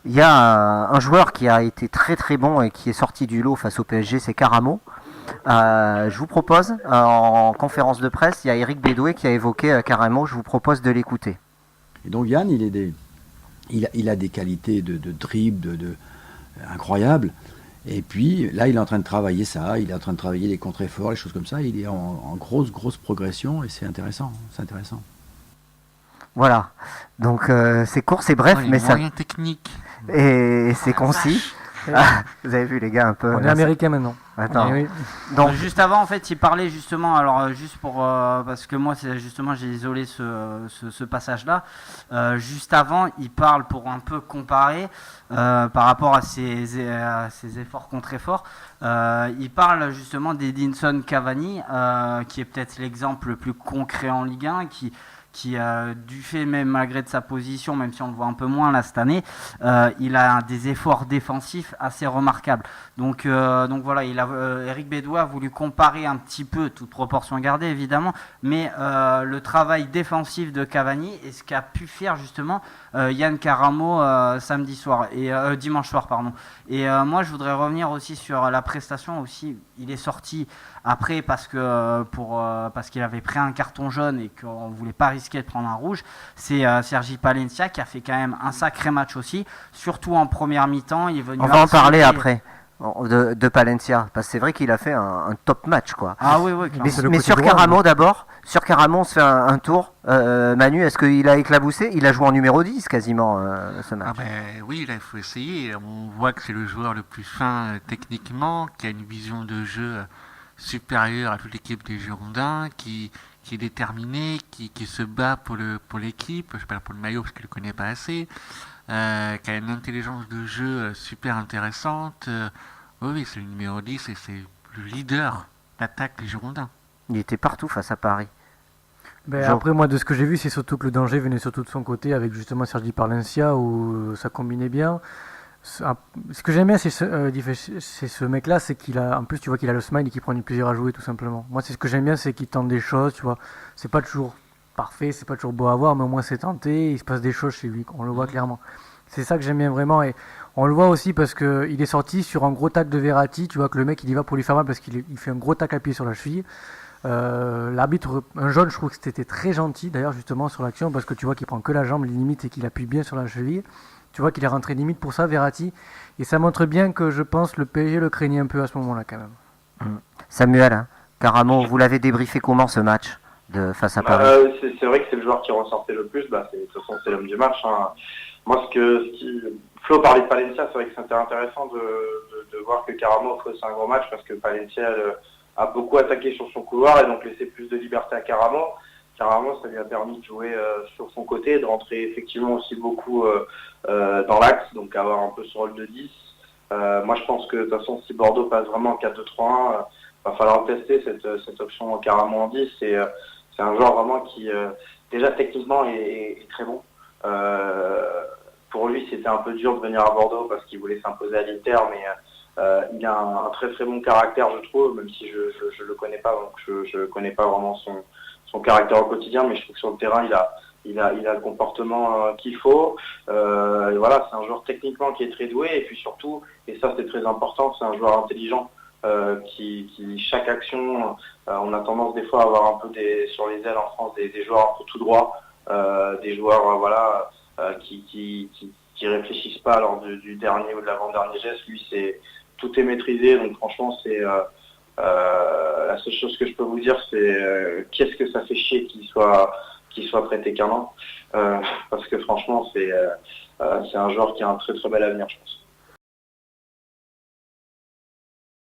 Il y a un joueur qui a été très très bon et qui est sorti du lot face au PSG, c'est Caramo. Je vous propose, en conférence de presse, il y a Eric Bédoué qui a évoqué Caramo, je vous propose de l'écouter. Et donc Yann, il a des qualités de dribble, incroyables. Et puis là, il est en train de travailler ça, il est en train de travailler les contre-efforts, les choses comme ça. Il est en grosse progression et c'est intéressant. C'est intéressant. Voilà, donc c'est court, c'est bref, les mais ça... moyens techniques. Et c'est concis. Ah, vous avez vu les gars un peu... On est américain maintenant. Attends. Oui. Donc juste avant, en fait, il parlait justement, alors juste pour, parce que moi, c'est justement, j'ai isolé ce passage-là. Juste avant, il parle pour un peu comparer par rapport à ses efforts contre efforts. Il parle justement d'Edinson Cavani, qui est peut-être l'exemple le plus concret en Ligue 1, qui du fait même malgré de sa position, même si on le voit un peu moins là cette année, il a des efforts défensifs assez remarquables. Donc voilà, Eric Bédoué a voulu comparer un petit peu, toute proportion gardée évidemment, mais le travail défensif de Cavani et ce qu'a pu faire justement Yann Caramo dimanche soir pardon. Et moi je voudrais revenir aussi sur la prestation aussi. Il est sorti après parce qu'il avait pris un carton jaune et qu'on ne voulait pas risquer de prendre un rouge. C'est Sergi Palencia qui a fait quand même un sacré match aussi, surtout en première mi-temps. Il est venu On va en parler après de Palencia, parce que c'est vrai qu'il a fait un top match, quoi. Ah oui, mais sur Caramo d'abord, sur Caramo on se fait un tour. Manu, est-ce qu'il a éclaboussé? Il a joué en numéro 10 quasiment ce match. Oui, là il faut essayer. On voit que c'est le joueur le plus fin techniquement, qui a une vision de jeu supérieure à toute l'équipe des Girondins, qui est déterminé, qui se bat pour l'équipe, je parle pour le maillot parce qu'il ne le connaît pas assez, qui a une intelligence de jeu super intéressante. Oui, c'est le numéro 10 et c'est le leader d'attaque des Girondins. Il était partout face à Paris. Après, moi, de ce que j'ai vu, c'est surtout que le danger venait surtout de son côté, avec justement Sergi Palencia, où ça combinait bien. Ce que j'aime bien, c'est ce mec-là, c'est qu'il a, en plus, tu vois qu'il a le smile et qu'il prend du plaisir à jouer, tout simplement. Moi, c'est ce que j'aime bien, c'est qu'il tente des choses, tu vois. C'est pas toujours parfait, c'est pas toujours beau à voir, mais au moins c'est tenté, il se passe des choses chez lui, on le voit clairement. C'est ça que j'aime bien vraiment, et on le voit aussi parce qu'il est sorti sur un gros tacle de Verratti, tu vois que le mec il y va pour lui faire mal parce qu'il fait un gros tacle appuyé sur la cheville. L'arbitre, un jaune, je trouve que c'était très gentil d'ailleurs justement sur l'action, parce que tu vois qu'il prend que la jambe limite et qu'il appuie bien sur la cheville. Tu vois qu'il est rentré limite pour ça, Verratti, et ça montre bien que je pense le PSG le craignait un peu à ce moment-là quand même. Samuel, Caramo, vous l'avez débriefé comment ce match face à Paris? C'est vrai que c'est le joueur qui ressortait le plus, de toute façon c'est l'homme du match. Moi, Flo parlait de Palencia, c'est vrai que c'était intéressant de voir que Caramo faisait un gros match, parce que Palencia a beaucoup attaqué sur son couloir et donc laissé plus de liberté à Caramo. Caramo, ça lui a permis de jouer sur son côté, de rentrer effectivement aussi beaucoup dans l'axe, donc avoir un peu ce rôle de 10. Moi je pense que de toute façon si Bordeaux passe vraiment en 4-2-3-1, va falloir tester cette option Caramo en 10. C'est un joueur vraiment qui déjà techniquement est très bon. Pour lui c'était un peu dur de venir à Bordeaux parce qu'il voulait s'imposer à l'Inter, mais il a un très très bon caractère, je trouve, même si je le connais pas, donc je connais pas vraiment son caractère au quotidien, mais je trouve que sur le terrain il a le comportement qu'il faut. Et voilà, c'est un joueur techniquement qui est très doué, et puis surtout, et ça c'est très important, c'est un joueur intelligent qui chaque action, on a tendance des fois à avoir un peu sur les ailes en France des joueurs un peu tout droit, des joueurs qui réfléchissent pas lors du dernier ou de l'avant-dernier geste. Lui tout est maîtrisé, donc franchement c'est la seule chose que je peux vous dire, c'est qu'est-ce que ça fait chier qu'il soit prêté qu'un an, parce que franchement c'est un joueur qui a un très très bel avenir, je pense.